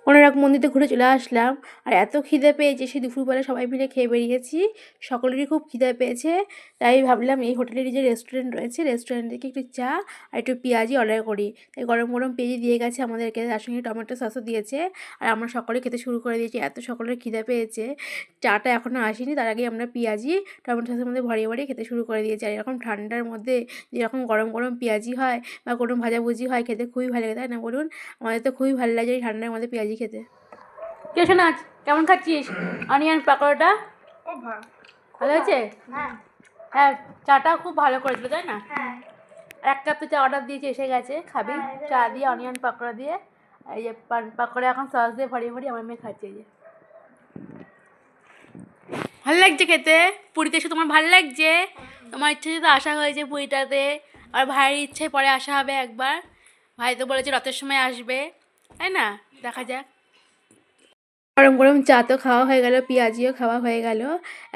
কোনারক মন্দিরে ঘুরে চলে আসলাম। আর এত খিদে পেয়েছে, সেই দুপুরবেলা সবাই মিলে খেয়ে বেরিয়েছি। সকলেরই খুব খিদে পেয়েছে, তাই ভাবলাম এই হোটেলেরই যে রেস্টুরেন্ট রয়েছে, রেস্টুরেন্ট থেকে একটু চা আর একটু পেঁয়াজি অর্ডার করি। তাই গরম গরম পেঁয়াজি দিয়ে গেছে আমাদেরকে, তার সঙ্গে টমেটো সসও দিয়েছে। আর আমরা সকলে খেতে শুরু করে দিয়েছি, এত সকলের খিদে পেয়েছে। চাটা এখনও আসেনি, তার আগে আমরা পেঁয়াজি টমেটো সসের মধ্যে ভরিয়ে ভরিয়ে খেতে শুরু করে দিয়েছি। আর এরকম ঠান্ডার মধ্যে যেরকম গরম গরম পেঁয়াজি হয় বা কোনো ভাজাভুজি হয়, খেতে খুবই ভালো লাগে, তাই না বলুন? আমাদের তো খুবই ভালো লাগে এই ঠান্ডার মধ্যে পেঁয়াজি খেতে। কে শোনা, কেমন খাচ্ছিস অনিয়ন পাকোড়াটা? ভালো হয়েছে? হ্যাঁ, চাটাও খুব ভালো করেছিল, তাই না? এক কাপ তো চা অর্ডার দিয়েছি, এসে গেছে। খাবি চা দিয়ে অনিয়ন পাকোড়া দিয়ে? এই যে পাকোড়া এখন সস দিয়ে ভরিয়ে ভরিয়ে আমার মেয়ে খাচ্ছে। এই যে ভালো লাগছে খেতে। পুরীতে এসে তোমার ভালো লাগছে? তোমার ইচ্ছে তো আসা হয়েছে পুরীটাতে, আর ভাইয়ের ইচ্ছে পরে আসা হবে একবার। ভাই তো বলেছে রথের সময় আসবে, তাই না? দেখা যাক। গরম গরম চা তো খাওয়া হয়ে গেল, পেঁয়াজিও খাওয়া হয়ে গেল।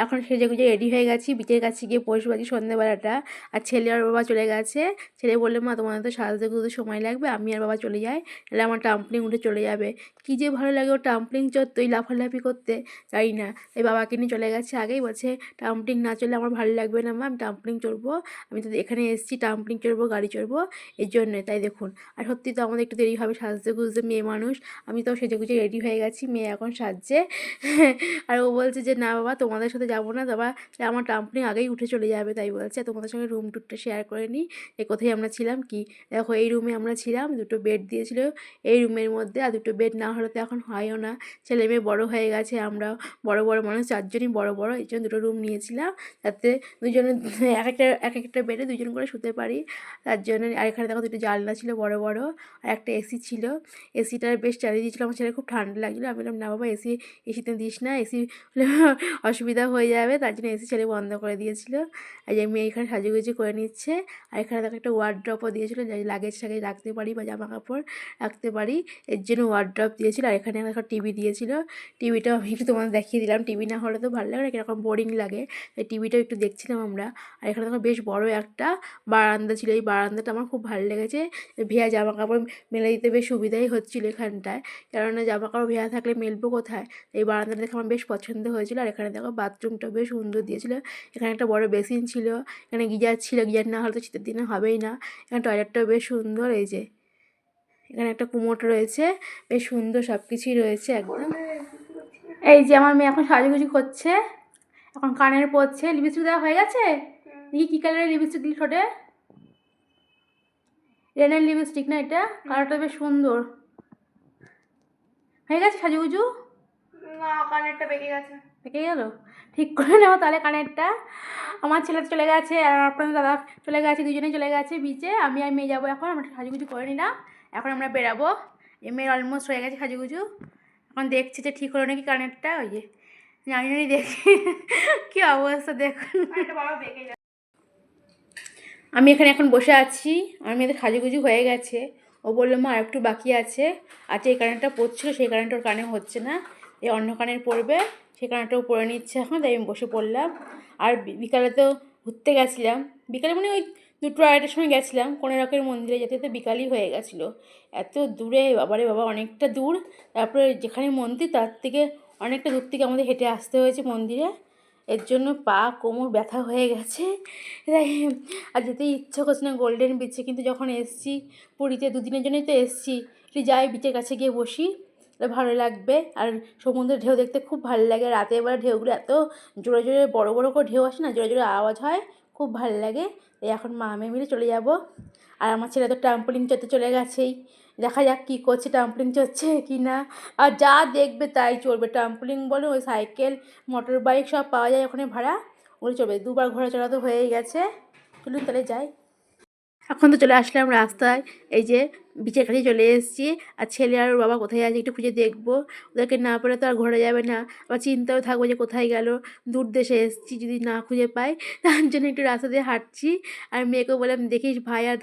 এখন সেজেগুজে রেডি হয়ে গেছি, বিচের কাছে গিয়ে বসবো আজকে সন্ধ্যেবেলাটা। আর ছেলে আর বাবা চলে গেছে। ছেলে বললো, মা তোমাদের তো সাজতে গুজতে সময় লাগবে, আমি আর বাবা চলে যাই, তাহলে আমার টাম্পলিং উঠে চলে যাবে। কী যে ভালো লাগে ও টাম্পলিং চড়তে, ওই লাফালাফি করতে, জানি না। তাই বাবাকে নিয়ে চলে গেছে আগেই, বলছে টাম্পলিং না চললে আমার ভালো লাগবে না মা, আমি টাম্পলিং চড়বো। আমি তো এখানে এসেছি টাম্পলিং চড়বো, গাড়ি চড়বো, এই জন্যে। তাই দেখুন, আর সত্যি তো আমাদের একটু দেরি হবে সাজতে গুজতে, মেয়ে মানুষ। আমি তো সেজেগুজে রেডি হয়ে গেছি, মেয়ে এখন সাজছে। আর ও বলছে যে না বাবা, তোমাদের সাথে যাবো না বাবা, আমার টাম্পলিং আগেই উঠে চলে যাবে। তাই বলছে তোমাদের সঙ্গে রুম টুরটা শেয়ার করে নিই, এই কোথায় আমরা ছিলাম কি। দেখো এই রুমে আমরা ছিলাম, দুটো বেড দিয়েছিল এই রুমের মধ্যে, আর দুটো বেড না হলে তো এখন হয়ও না। ছেলে মেয়ে বড়ো হয়ে গেছে, আমরা বড় বড় মানুষ, চারজনই বড় বড়, এই জন্য দুটো রুম নিয়েছিলাম, যাতে দুজনে এক একটা বেডে দুজন করে শুতে পারি, তার জন্য। আর এখানে দেখো দুটো জানলা ছিল বড় বড়, আর একটা এসি ছিল। এসিটা বেশ চালিয়ে দিয়েছিল, আমার ছেলে খুব ঠান্ডা লাগছিলো। আমি বললাম না বাবা, এসিতে দিস না, এসি হলে অসুবিধা হয়ে যাবে, তার জন্য এসি ছেলে বন্ধ করে দিয়েছিল। আর যে মেয়ে এখানে সাজুগুজি করে নিচ্ছে। আর এখানে দেখো একটা ওয়ার্ড্রপও দিয়েছিলো, যে লাগেজ টাগেজ রাখতে পারি বা জামা কাপড় রাখতে পারি, এর জন্য ওয়ার্ড্রপ দিয়েছিলো। আর এখানে একটা টিভি দিয়েছিল, টিভিটাও আমি একটু তোমাদের দেখিয়ে দিলাম। টিভি না হলে তো ভালো লাগে না, কীরকম বোরিং লাগে, তাই টিভিটাও একটু দেখছিলাম আমরা। আর এখানে দেখো বেশ বড় একটা বারান্দা ছিল, এই বারান্দাটা আমার খুব ভালো লেগেছে। ভেজা জামা কাপড় মেলে দিতে বেশ সুবিধাই হচ্ছিলো এখানটায়, কেননা জামা কাপড় ভেজা থাকলে মেলবো কোথায়। এই বারান্দাটা দেখে আমার বেশ পছন্দ হয়েছিল। আর এখানে দেখো বাথরুমটা বেশ সুন্দর দিয়েছিল, এখানে একটা বড় বেসিন ছিল, এখানে গিজার ছিল, গিজার না হলে তো শীতের দিনে হবেই না। এখানে টয়লেটটাও বেশ সুন্দর, এই যে এখানে একটা কুমোট রয়েছে, বেশ সুন্দর সব কিছুই রয়েছে একদম। এই যে আমার মেয়ে এখন সাজুগুজু করছে, এখন কানের পরছে। লিপস্টিক দেওয়া হয়ে গেছে? দেখি কী কালারের লিপস্টিক দিল ঠোঁটে। রেনের লিপস্টিক না এটা? কালারটা বেশ সুন্দর। হয়ে গেছে সাজুগুজু? না, কানেরটা বেঁকে গেছে। বেঁকে গেল? ঠিক করে নেবো তাহলে কানেরটা। আমার ছেলে চলে গেছে আর আপনার দাদা চলে গেছে, দুজনেই চলে গেছে বিচে। আমি আর মেয়ে যাবো এখন, আমরা সাজুগুজু করে নিলাম, এখন আমরা বেরাবো। মেয়ের অলমোস্ট হয়ে গেছে সাজুগুজু, এখন দেখছি যে ঠিক হলো নাকি কানেরটা। ওই যে জানি জানি দেখি কী অবস্থা দেখুন। আমি এখানে এখন বসে আছি, আমার মেয়েদের সাজুগুজু হয়ে গেছে। ও বললো মা আর একটু বাকি আছে, আচ্ছা এই কানেরটা পড়ছিল, সেই কানেরটা ওর কানে হচ্ছে না, এই অন্য কানের পড়বে, সেই কানেরটাও পরে নিচ্ছে এখন। তাই আমি বসে পড়লাম। আর বিকালে তো ঘুরতে গেছিলাম, বিকালে মানে ওই 2-2:30টার সময় গেছিলাম কোনারকের মন্দিরে, যেতে যেতে বিকালই হয়ে গেছিলো। এত দূরে বাবারে বাবা, অনেকটা দূর। তারপরে যেখানে মন্দির তার থেকে অনেকটা দূর থেকে আমাদের হেঁটে আসতে হয়েছে মন্দিরে, এর জন্য পা কোমর ব্যথা হয়ে গেছে। আর যেতেই ইচ্ছা করছে না গোল্ডেন বিচে, কিন্তু যখন এসছি পুরীতে 2 দিনের জন্যই তো এসছি, একটু যাই বিচের কাছে গিয়ে বসি, ভালো লাগবে। আর সমুদ্রের ঢেউ দেখতে খুব ভালো লাগে, রাতের বেলা ঢেউগুলো এত জোরে জোরে বড় বড় করে ঢেউ আসে না, জোরে জোরে আওয়াজ হয়, খুব ভালো লাগে। এই এখন মা মেয়ে মিলে চলে যাব। আর আমার ছেলে তো ট্রাম্পলিং চড়তে চলে গেছেই, দেখা যাক কী করছে, ট্রাম্পলিং চড়ছে কি না। আর যা দেখবে তাই চড়বে, ট্রাম্পলিং বলো, ওই সাইকেল মোটর বাইক সব পাওয়া যায় ওখানে ভাড়া, ওগুলো চড়বে। 2বার ঘোরা চড়া তো হয়েই গেছে, চলুন তাহলে যাই। এখন তো চলে আসলাম রাস্তায়, এই যে বিচের কাছে চলে এসেছি। আর ছেলে আর ওর বাবা কোথায় আছে একটু খুঁজে দেখবো, ওদেরকে না পেলে তো আর ঘোরা যাবে না, আবার চিন্তাও থাকবো যে কোথায় গেল, দূর দেশে এসেছি, যদি না খুঁজে পাই। তার জন্য একটু রাস্তা দিয়ে হাঁটছি। আর মেয়েকেও বললাম দেখিস ভাই আর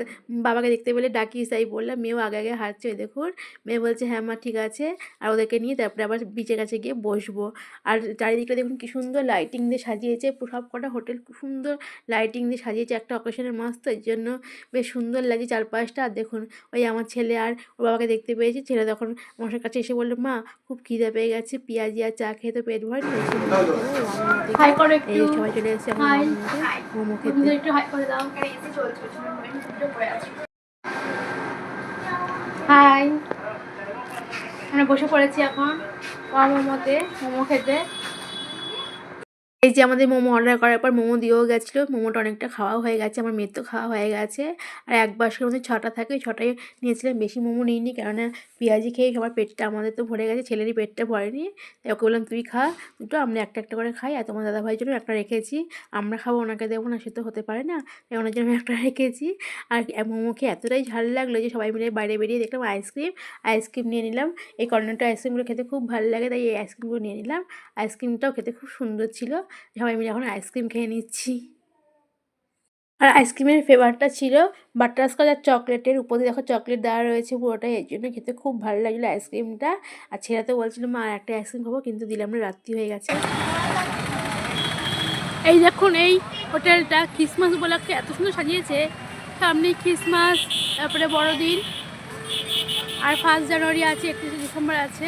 বাবাকে দেখতে পেলে ডাকিস, তাই বললাম। মেয়েও আগে আগে হাঁটছে, ওই দেখুন। মেয়ে বলছে হ্যাঁ মা ঠিক আছে। আর ওদেরকে নিয়ে তারপরে আবার বিচের কাছে গিয়ে বসবো। আর চারিদিকটা দেখুন কী সুন্দর লাইটিং দিয়ে সাজিয়েছে, সব কটা হোটেল খুব সুন্দর লাইটিং দিয়ে সাজিয়েছে, একটা অকেশনের মাস তো, এর জন্য বেশ সুন্দর লাগে চারপাশটা। আর দেখুন ওই আমাদের আমার ছেলে আর ওর বাবাকে দেখতে পেয়েছি। ছেলে তখন আমার কাছে এসে বললো, মা খুব খিদে পেয়ে গেছে, পেঁয়াজি আর চা খেয়ে তো পেট ভরেনি, এসে মোমো খাবো। রান্না থেকে হাই করো একটু। এই সবাই চলে এসেছে এখন হাই মোমো খেতে। বন্ধুদের একটু হাই করে দাও। আরে এসে চলছে ভিডিও করে আছি। হাই, আমরা বসে পড়েছি এখন মোমো খেতে। এই যে আমাদের মোমো অর্ডার করার পর মোমো দিয়েও গেছিলো, মোমোটা অনেকটা খাওয়া হয়ে গেছে, আমার মেয়ের তো খাওয়া হয়ে গেছে। আর এক বাক্সের মধ্যে 6টা থাকে, ওই 6টাই নিয়েছিলাম, বেশি মোমো নিইনি, কেননা পেঁয়াজি খেয়ে সবার পেটটা আমাদের তো ভরে গেছে, ছেলেরই পেটটা ভরেনি। তাই ওকে বললাম তুই খা দুটো, আমরা একটা একটা করে খাই, আর তোমার দাদাভাইয়ের জন্য একটা রেখেছি, আমরা খাবো ওনাকে দেবো না, সে তো হতে পারে না, তাই ওনার জন্য একটা রেখেছি। আর মোমো খেয়ে এতটাই ঝাল লাগলো যে সবাই মিলে বাইরে বেরিয়ে দেখলাম আইসক্রিম নিয়ে নিলাম। এই কর্নেটো আইসক্রিমগুলো খেতে খুব ভালো লাগে, তাই এই আইসক্রিমগুলো নিয়ে নিলাম। আইসক্রিমটাও খেতে খুব সুন্দর ছিল। সবাই মিলে এখন আইসক্রিম খেয়ে নিচ্ছি। আর আইসক্রিমের ফ্লেভারটা ছিল বাটারস্কচ আর চকলেটের, উপরে দেখো চকলেট দেওয়া রয়েছে পুরোটাই, এর জন্য খেতে খুব ভালো লাগলো আইসক্রিমটা। আর ছেলে তো বলছিল মা আর একটা আইসক্রিম খাবো, কিন্তু দিলাম না, রাত্রি হয়ে গেছে। এই দেখুন এই হোটেলটা ক্রিসমাস উপলক্ষে এত সুন্দর সাজিয়েছে, সামনে ক্রিসমাস, তারপরে বড়দিন, আর 1 জানুয়ারি আছে, 31 ডিসেম্বর আছে,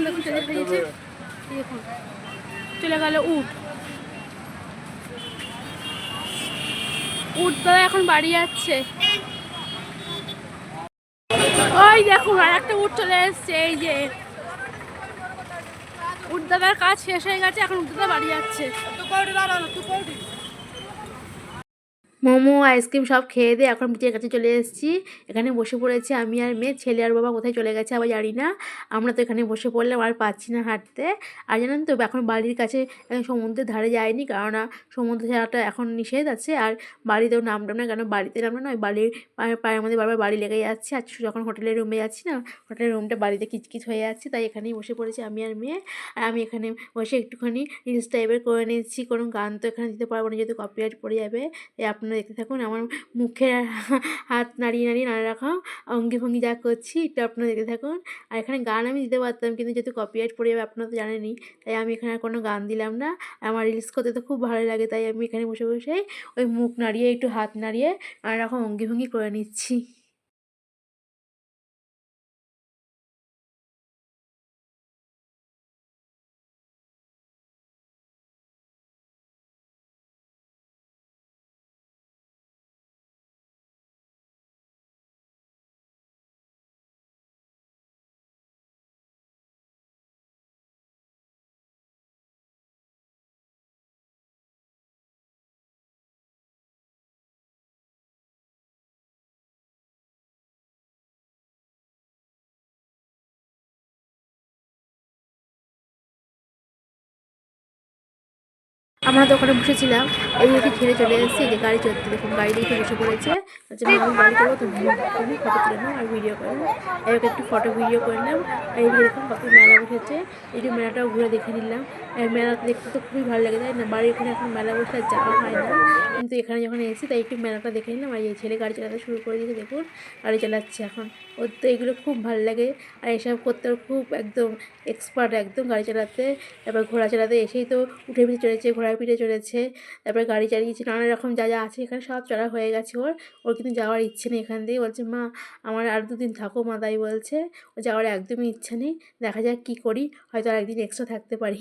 দেখুন সাজিয়েছে। দেখুন চলে গেল উট দাদা এখন বাড়ি যাচ্ছে। ওই দেখুন আর একটা উট চলে এসছে, এই যে উট দাদার কাজ শেষ হয়ে গেছে, এখন উট দাদা বাড়ি যাচ্ছে। মোমো আইসক্রিম সব খেয়ে দিয়ে এখন বিচের কাছে চলে এসেছি, এখানে বসে পড়েছি আমি আর মেয়ে, ছেলে আর বাবা কোথায় চলে গেছে আবার জানি না। আমরা তো এখানে বসে পড়লাম, আর পাচ্ছি না হাঁটতে। আর জানেন তো এখন বাড়ির কাছে সমুদ্রের ধারে যায়নি, কেননা সমুদ্র ছাড়াটা এখন নিষেধ আছে, আর বাড়িতেও নামলাম না, কেন বাড়িতে নামলাম না, ওই বাড়ির পায়ে আমাদের বারবার বাড়ি লেগে যাচ্ছে। আর যখন হোটেলের রুমে যাচ্ছি না, হোটেলের রুমটা বাড়িতে কিচকিচ হয়ে যাচ্ছে, তাই এখানেই বসে পড়েছি আমি আর মেয়ে। আর আমি এখানে বসে একটুখানি রিলস টাইপের করে নিচ্ছি, কোনো গান তো এখানে দিতে পারবো না যেহেতু কপিরাইট পড়ে যাবে, তাই আপনারা দেখতে থাকুন আমার মুখের হাত নাড়িয়ে নাড়িয়ে নানা রকম অঙ্গি ভঙ্গি যা করছি, এটা আপনারা দেখতে থাকুন। আর এখানে গান আমি দিতে পারতাম, কিন্তু যেহেতু কপিরাইট পড়ে যাবে আপনারা তো জানেনই, তাই আমি এখানে আর কোনো গান দিলাম না। আমার রিলস করতে তো খুব ভালো লাগে, তাই আমি এখানে বসে বসে ওই মুখ নাড়িয়ে একটু হাত নাড়িয়ে নানা রকম অঙ্গি ভঙ্গি করে নিচ্ছি। আমরা তো ওখানে বসেছিলাম, এই দেখি ছেড়ে চলে এসেছি, যে গাড়ি চড়তে, দেখুন গাড়ি দেখে বসে পড়েছে, হচ্ছে আমি গাড়ি করবো, তুমি ফটো তুলে নাও আর ভিডিও করে নাও। এবার একটু ফটো ভিডিও করে নিলাম। আর এই দেখুন কত মেলা বসেছে, এই যে মেলাটাও ঘুরে দেখে নিলাম। মেলা দেখতে তো খুবই ভালো লাগে, তাই না, বাড়ির এখানে এখন মেলা বসে আর যাওয়া হয় না, কিন্তু এখানে যখন এসেছি তাই একটু মেলাটা দেখে নিলাম। আর এই ছেলে গাড়ি চালাতে শুরু করে দিয়েছে, দেখুন গাড়ি চালাচ্ছে এখন, ওর তো এগুলো খুব ভালো লাগে, আর এসব করতে খুব একদম এক্সপার্ট একদম গাড়ি চালাতে। তারপর ঘোড়া চালাতে এসেই তো উঠে পিঠে চড়েছে, ঘোড়ার পিঠে চড়েছে, তারপরে গাড়ি চালিয়েছে, নানা রকম যা যা আছে এখানে সব চড়া হয়ে গেছে ওর কিন্তু যাওয়ার ইচ্ছে নেই এখান থেকে, বলছে মা আমার আর 2 দিন থাকো মা, তাই বলছে, ও যাওয়ার একদমই ইচ্ছা নেই, দেখা যাক কী করি, হয়তো আর একদিন এক্সট্রা থাকতে পারি।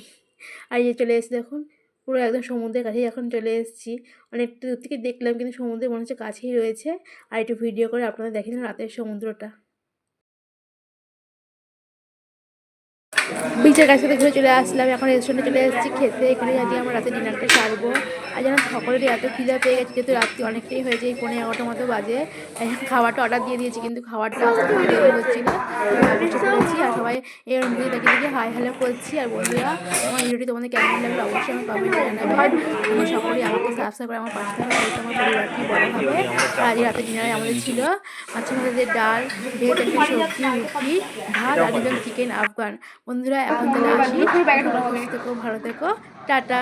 আর এই যে চলে এসেছি দেখুন, পুরো একদম সমুদ্রের কাছেই এখন চলে এসেছি, অনেকটা দূর থেকে দেখলাম কিন্তু সমুদ্রে মনে হচ্ছে কাছেই রয়েছে। আর একটু ভিডিও করে আপনারা দেখে নিন রাতের সমুদ্রটা। বিচের কাছ থেকে ঘুরে চলে আসলাম, এখন রেস্টুরেন্টে চলে এসেছি খেতে, এখানে যদি আমরা রাতে ডিনারটা সারবো। আর যেন সকলেরই এত খিদে পেয়ে গেছে, যেহেতু রাত্রি অনেকটাই হয়েছে, এই 11:30 মতো বাজে, খাবারটা অর্ডার দিয়ে দিয়েছি, কিন্তু খাবারটা আসতে খুব দেরি হচ্ছিল, বসে পড়েছি আর সবাই এর মধ্যে তাকিয়ে দেখি হাই হ্যালো করছি। আর বন্ধুরা আমার ভিডিওটি তোমাদের কেমন লাগলো অবশ্যই আমার কমেন্টে জানাবে, তোমরা সকলেই আমাকে সাবস্ক্রাইব করে আমার পাশে থাকবে, হয়তো আমার পরিবারটি বড় হবে। আর আজ রাতে ডিনারে আমাদের ছিল মাছের মধ্যে ডাল, ভেজ একটা সবজি, রুটি, ভাত আর দিলাম চিকেন আফগান। বন্ধুরা এখন তাহলে আসি, সুস্থ থেকো, ভালো থেকো, টাটা।